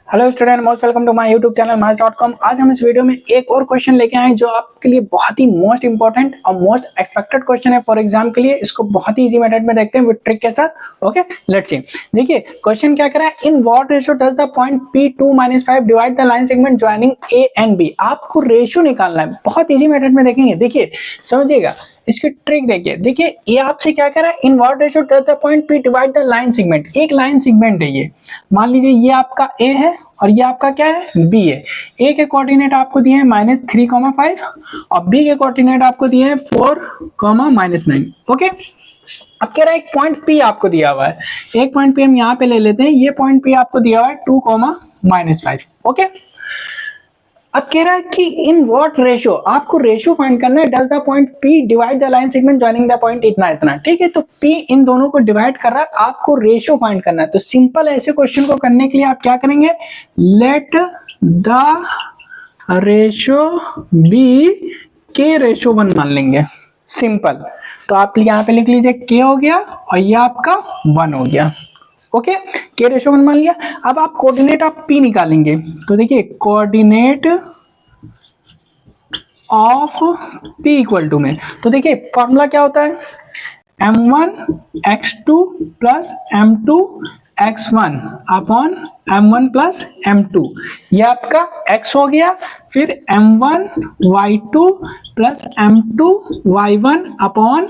Hello student, most welcome to my YouTube channel maths.com। आज हम इस वीडियो में एक और क्वेश्चन लेके आए जो आपके लिए बहुत ही मोस्ट इंपॉर्टेंट और मोस्ट एक्सपेक्टेड क्वेश्चन है फॉर एग्जाम के लिए। इसको बहुत ही इजी मेथड में देखते हैं विद ट्रिक के साथ। Okay, let's see. देखिए क्वेश्चन क्या करा है, in what ratio does the point P2 - 5 divide the line segment joining A and B। आपको रेशियो निकालना है, बहुत इजी मेथड में देखेंगे। देखिए समझिएगा इसकी ट्रिक। देखिए ये आपसे क्या कह रहा है, in what ratio does the point P divide the line segment. एक लाइन सेगमेंट है ये, मान लीजिए ये आपका A है और ये आपका क्या है, B है। A के कोऑर्डिनेट आपको दिए हैं -3,5 और B के कोऑर्डिनेट आपको दिए हैं 4, -9। ओके, अब कह रहा है एक पॉइंट P आपको दिया हुआ है। एक पॉइंट P हम यहाँ पे ले लेते हैं। ये पॉइंट P आपको दिया हुआ है 2, -5। ओके, अब कह रहा है कि इन व्हाट रेशियो, आपको रेशियो फाइंड करना है, does the point P divide the line segment joining the point इतना। ठीक है, तो P इन दोनों को डिवाइड कर रहा है, आपको रेशियो फाइंड करना है। तो सिंपल ऐसे क्वेश्चन को करने के लिए आप क्या करेंगे, लेट द रेशियो बी के रेशियो 1 मान लेंगे। सिंपल, तो आप यहाँ पे लिख लीजिए K हो गया और ये आपका 1 हो गया। ओके, के रेशियो 1 मान लिया। अब आप कोऑर्डिनेट आप P निकालेंगे, तो देखिए coordinate of P equal to में, तो देखिए फॉर्मूला क्या होता है, m1 x2 plus m2 x1 upon m1 plus m2। ये आपका x हो गया, फिर m1 y2 plus m2 y1 upon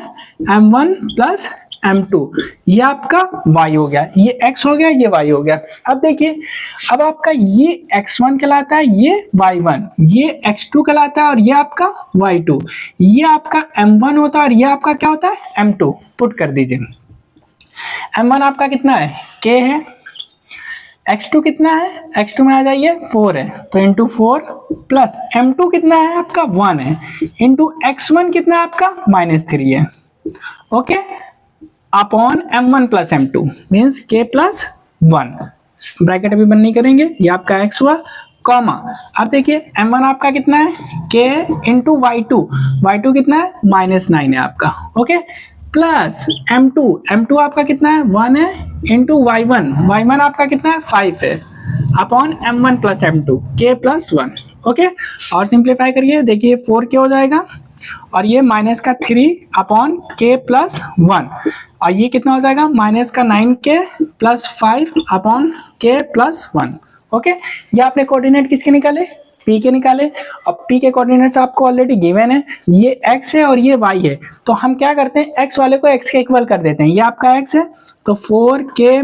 m1 plus m2। ये आपका y हो गया, ये x हो गया, ये y हो गया। अब देखिए, अब आपका ये x1 कहलाता है, ये y1, ये x2 कहलाता है और ये आपका y2, ये आपका m1 होता है और ये आपका क्या होता है, m2। पुट कर दीजिए, m1 आपका कितना है, k है, x2 कितना है, x2 में आ जाइए 4 है, तो इंटू 4 प्लस m2 कितना है आपका 1 है, इंटू x1 कितना है आपका -3 है। Okay, upon m1 plus m2 means k plus 1। Bracket अभी बंद नहीं करेंगे, ये आपका x हुआ, कॉमा। अब देखिए m1 आपका कितना है, k इंटू y2 कितना है, -9 है आपका। ओके, प्लस m2 आपका कितना है, 1 है, इंटू y1 आपका कितना है, 5 है, upon m1 plus m2 k plus 1। Okay, और सिंप्लीफाई करिए, देखिए 4k हो जाएगा और ये -3 अपॉन k प्लस 1 और ये कितना हो जाएगा, -9k plus 5 upon k plus 1। Okay, ये आपने कोऑर्डिनेट किसके निकाले, P के निकाले। अब P के कोऑर्डिनेट्स आपको ऑलरेडी गिवन है, ये x है और ये y है, तो हम क्या करते हैं, x वाले को x के इक्वल कर देते हैं। ये आपका x है, तो 4k -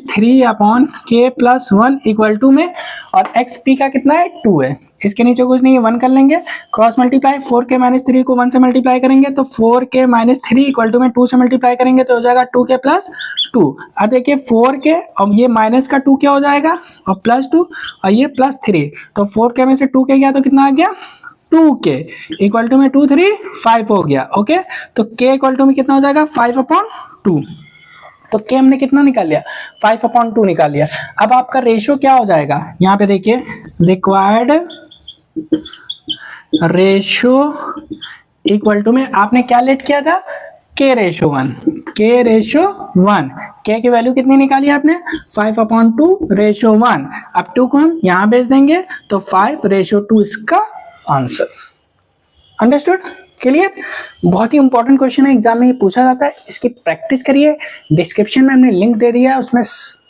3 अपॉन k प्लस 1 इक्वल टू में, और x P का कितना है, 2 है। इसके नीचे कुछ नहीं है, 1 कर लेंगे, क्रॉस मल्टीप्लाई, 4k - 3 को 1 से मल्टीप्लाई करेंगे तो 4k - 3 इक्वल टू में 2 से मल्टीप्लाई करेंगे तो हो जाएगा 2k प्लस 2। अब देखिए 4k और ये माइनस का 2k हो जाएगा और प्लस 2 और ये प्लस 3, तो 4k में से 2k गया तो कितना आ गया, 2k इक्वल टू में 2 3 5 हो गया। ओके, तो k इक्वल टू में कितना हो जाएगा, 5/2। तो k हमने कितना निकाल लिया, 5/2 निकाल लिया। अब आपका रेशियो क्या हो जाएगा, यहाँ पे देखिए, रिक्वायर्ड रेशियो इक्वल टू में आपने क्या लेट किया था, k रेशियो 1, k की वैल्यू कितनी निकाली आपने, 5/2 रेशियो 1। अब 2 को हम यहाँ भेज देंगे तो 5/2 इसका आंसर। Understood, clear. बहुत ही इंपॉर्टेंट क्वेश्चन है, एग्जाम में ये पूछा जाता है, इसकी प्रैक्टिस करिए। डिस्क्रिप्शन में हमने लिंक दे दिया है, उसमें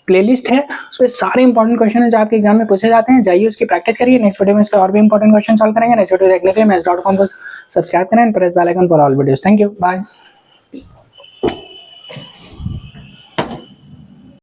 प्लेलिस्ट है, उसमें सारे इंपॉर्टेंट क्वेश्चन है जो आपके एग्जाम में पूछे जाते हैं। जाइए उसकी प्रैक्टिस करिए। नेक्स्ट वीडियो में इसका और भी इंपॉर्टेंट क्वेश्चन सॉल्व करेंगे। नेक्स्ट वीडियो देखने के लिए maths.com को सब्सक्राइब करें and press bell icon for all videos. Thank you, bye.